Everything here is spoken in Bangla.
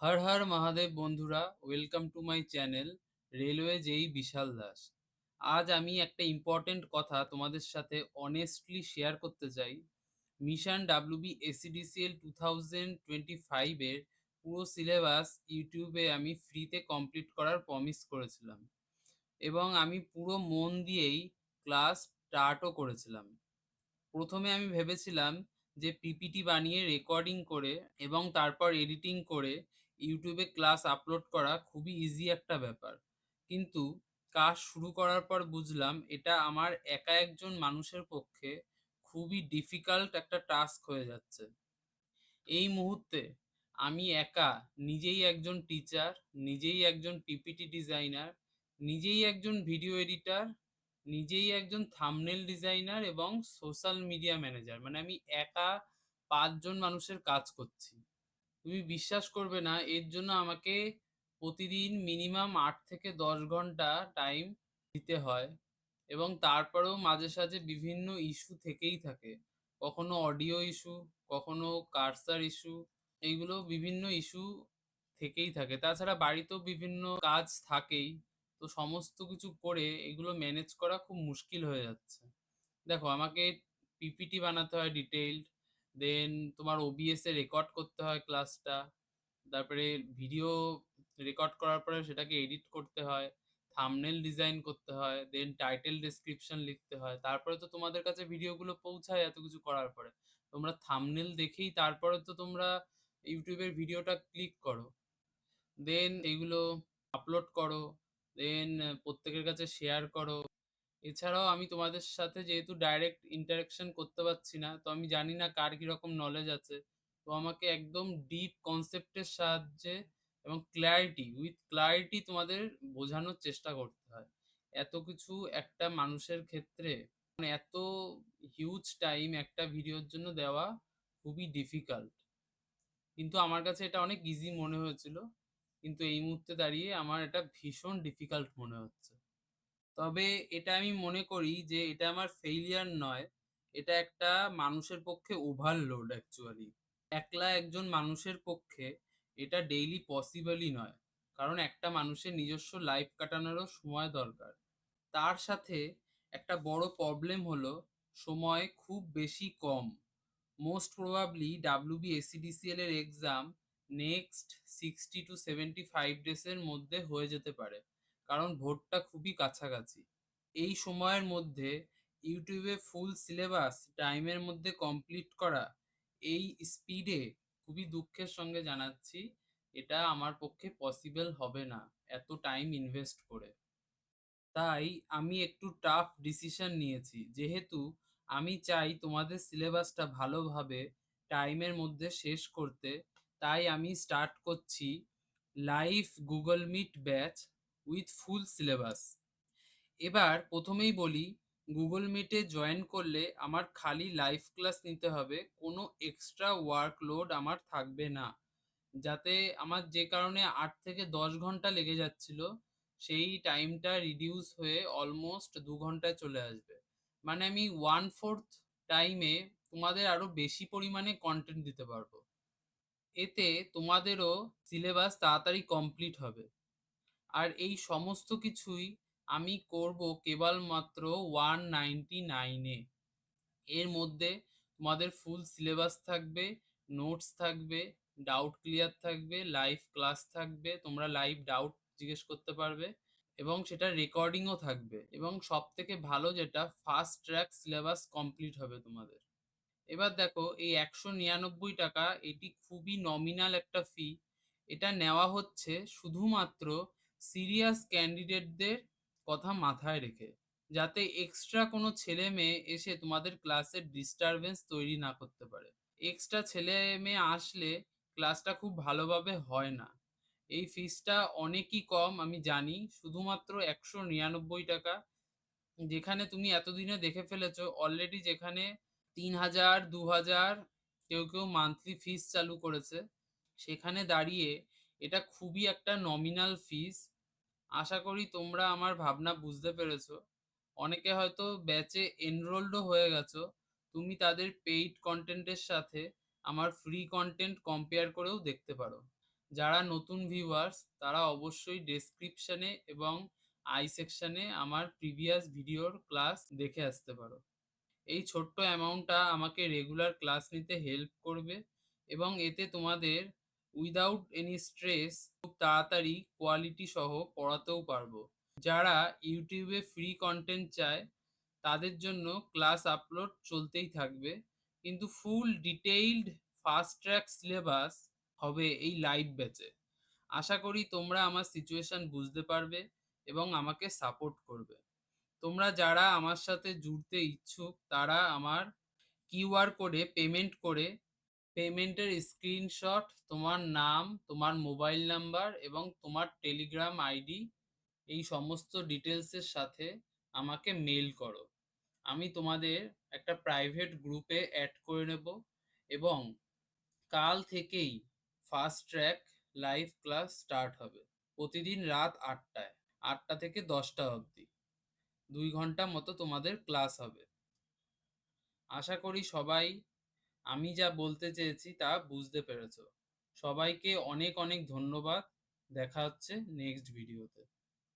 হর হর মহাদেব বন্ধুরা, welcome to my channel railway যেই বিশাল দাস। আজ আমি একটা ইম্পর্টেন্ট কথা তোমাদের সাথে অনেস্টলি শেয়ার করতে চাই। মিশন ডাব্লিউবি এসিডিসিএল 2025 এর পুরো সিলেবাস ইউটিউবে আমি ফ্রিতে কমপ্লিট করার প্রমিস করেছিলাম এবং আমি পুরো মন দিয়েই ক্লাস স্টার্টও করেছিলাম। প্রথমে আমি ভেবেছিলাম যে পিপিটি বানিয়ে রেকর্ডিং করে এবং তারপর এডিটিং করে ইউটিউবে ক্লাস আপলোড করা খুবই ইজি একটা ব্যাপার। কিন্তু কাজ শুরু করার পর বুঝলাম এটা আমার একা একজন মানুষের পক্ষে খুবই ডিফিকাল্ট একটা টাস্ক হয়ে যাচ্ছে। এই মুহূর্তে আমি একা নিজেই একজন টিচার, নিজেই একজন পিপিটি ডিজাইনার, নিজেই একজন ভিডিও এডিটর, নিজেই একজন থাম্বনেল ডিজাইনার এবং সোশ্যাল মিডিয়া ম্যানেজার। মানে আমি একা ৫ জন মানুষের কাজ করছি। তুমি বিশ্বাস করবে না, এর জন্য আমাকে প্রতিদিন মিনিমাম ৮ থেকে ১০ ঘন্টা টাইম দিতে হয় এবং তারপরেও মাঝে সাঝে বিভিন্ন ইস্যু থেকেই থাকে। কখনো অডিও ইস্যু, কখনো কার্সার ইস্যু, এইগুলো বিভিন্ন ইস্যু থেকেই থাকে। তাছাড়া বাড়িতেও বিভিন্ন কাজ থাকেই। তো সমস্ত কিছু করে এগুলো ম্যানেজ করা খুব মুশকিল হয়ে যাচ্ছে। দেখো, আমাকে পিপিটি বানাতে হয় ডিটেইলড, দেন তোমার ওবিএস এ রেকর্ড করতে হয় ক্লাসটা, তারপরে ভিডিও রেকর্ড করার পরে সেটাকে এডিট করতে হয়, থাম্বনেল ডিজাইন করতে হয়, দেন টাইটেল ডেসক্রিপশন লিখতে হয়। তারপরে তো তোমাদের কাছে ভিডিওগুলো পৌঁছায় এত কিছু করার পরে। তোমরা থাম্বনেল দেখেই তারপরে তো তোমরা ইউটিউবের ভিডিওটা ক্লিক করো। দেন এগুলো আপলোড করো, দেন প্রত্যেকের কাছে শেয়ার করো। এছাড়াও আমি তোমাদের সাথে যেহেতু ডাইরেক্ট ইন্টারেকশন করতে পারছি না, তো আমি জানি না কার কিরকম নলেজ আছে। তো আমাকে একদম ডিপ কনসেপ্টের সাহায্যে এবং উইথ ক্ল্যারিটি তোমাদের বোঝানোর চেষ্টা করতে হয়। এত কিছু একটা মানুষের ক্ষেত্রে, মানে এত হিউজ টাইম একটা ভিডিওর জন্য দেওয়া খুবই ডিফিকাল্ট। কিন্তু আমার কাছে এটা অনেক ইজি মনে হয়েছিল, কিন্তু এই মুহূর্তে দাঁড়িয়ে আমার এটা ভীষণ ডিফিকাল্ট মনে হচ্ছে। তবে এটা আমি মনে করি যে এটা আমার ফেইলিয়ার নয়, এটা একটা মানুষের পক্ষে ওভারলোড অ্যাকচুয়ালি। একলা একজন মানুষের পক্ষে এটা ডেইলি পসিবলই নয়, কারণ একটা মানুষের নিজস্ব লাইফ কাটানোরও সময় দরকার। তার সাথে একটা বড় প্রবলেম হলো সময় খুব বেশি কম। মোস্ট প্রবাবলি ডাব্লিউবিএসসিডিসিএল এর এক্সাম নেক্সট 60 to 75 ডেজের মধ্যে হয়ে যেতে পারে, কারণ ভোটটা খুবই কাছাকাছি। এই সময়ের মধ্যে ইউটিউবে ফুল সিলেবাস টাইমের মধ্যে কমপ্লিট করা, এই স্পিডে খুবই দুঃখের সঙ্গে জানাচ্ছি এটা আমার পক্ষে পসিবল হবে না এত টাইম ইনভেস্ট করে। তাই আমি একটু টাফ ডিসিশন নিয়েছি। যেহেতু আমি চাই তোমাদের সিলেবাসটা ভালোভাবে টাইমের মধ্যে শেষ করতে, তাই আমি স্টার্ট করছি live Google Meet batch with full syllabus. এবার প্রথমেই বলি, গুগল মিটে জয়েন করলে আমার খালি লাইভ ক্লাস নিতে হবে, কোনো এক্সট্রা ওয়ার্কলোড আমার থাকবে না। যাতে আমার যে কারণে ৮ থেকে ১০ ঘন্টা লেগে যাচ্ছিল, সেই টাইমটা রিডিউস হয়ে অলমোস্ট ২ ঘন্টায় চলে আসবে। মানে আমি 1/4 টাইমে তোমাদের আরো বেশি পরিমাণে কন্টেন্ট দিতে পারবো। এতে তোমাদেরও সিলেবাস তাড়াতাড়ি কমপ্লিট হবে। আর এই সমস্ত কিছুই আমি করব কেবলমাত্র 199 এ। এর মধ্যে তোমাদের ফুল সিলেবাস থাকবে, নোটস থাকবে, ডাউট ক্লিয়ার থাকবে, লাইভ ক্লাস থাকবে, তোমরা লাইভ ডাউট জিজ্ঞেস করতে পারবে এবং সেটা রেকর্ডিংও থাকবে, এবং সব থেকে ভালো যেটা, ফাস্ট ট্র্যাক সিলেবাস কমপ্লিট হবে তোমাদের। এবার দেখো, এই ১৯৯ টাকা এটি খুবই নমিনাল একটা ফি। এটা নেওয়া হচ্ছে শুধুমাত্র সিরিয়াস ক্যান্ডিডেটদের কথা মাথায় রেখে, যাতে এক্সট্রা কোনো ছেলে মেয়ে এসে তোমাদের ক্লাসের ডিস্টারবেন্স তৈরি না করতে পারে। এক্সট্রা ছেলে মেয়ে আসলে ক্লাসটা খুব ভালোভাবে হয় না। এই ফিসটা অনেকই কম আমি জানি, শুধুমাত্র ১৯৯ টাকা। যেখানে তুমি এতদিনে দেখে ফেলেছো অলরেডি, যেখানে ৩,০০০, ২,০০০, কেউ কেউ মান্থলি ফিস চালু করেছে, সেখানে দাঁড়িয়ে এটা খুবই একটা নমিনাল ফিস। আশা করি তোমরা আমার ভাবনা বুঝতে পেরেছো। অনেকে হয়তো ব্যাচে এনরোলডও হয়ে গেছো, তুমি তাদের পেইড কন্টেন্টের সাথে আমার ফ্রি কন্টেন্ট কম্পেয়ার করেও দেখতে পারো। যারা নতুন ভিউয়ার্স তারা অবশ্যই ডেসক্রিপশনে এবং আই সেকশনে আমার প্রিভিয়াস ভিডিওর ক্লাস দেখে আসতে পারো। এই ছোট্ট অ্যামাউন্টটা আমাকে রেগুলার ক্লাস নিতে হেল্প করবে এবং এতে তোমাদের উইদাউট এনি স্ট্রেস খুব তাড়াতাড়ি কোয়ালিটি সহ পড়াতেও পারবো। যারা ইউটিউবে ফ্রি কন্টেন্ট চায় তাদের জন্য ক্লাস আপলোড চলতেই থাকবে, কিন্তু ফুল ডিটেইলড ফাস্ট ট্র্যাক সিলেবাস হবে এই লাইভ ব্যাচে। আশা করি তোমরা আমার সিচুয়েশন বুঝতে পারবে এবং আমাকে সাপোর্ট করবে। তোমরা যারা আমার সাথে জুড়তে ইচ্ছুক তারা আমার কিউআর কোডে পেমেন্ট করে পেমেন্টের স্ক্রিনশট, তোমার নাম, তোমার মোবাইল নাম্বার এবং তোমার টেলিগ্রাম আইডি এই সমস্ত ডিটেলসের সাথে আমাকে মেল করো। আমি তোমাদের একটা প্রাইভেট গ্রুপে অ্যাড করে নেব এবং কাল থেকেই fast track live class start হবে প্রতিদিন রাত ৮টায়, ৮টা থেকে ১০টা অবধি ২ ঘন্টা মতো তোমাদের ক্লাস হবে। আশা করি সবাই আমি যা বলতে চেয়েছি তা বুঝতে পেরেছো। সবাইকে অনেক অনেক ধন্যবাদ। দেখা হচ্ছে নেক্সট ভিডিওতে।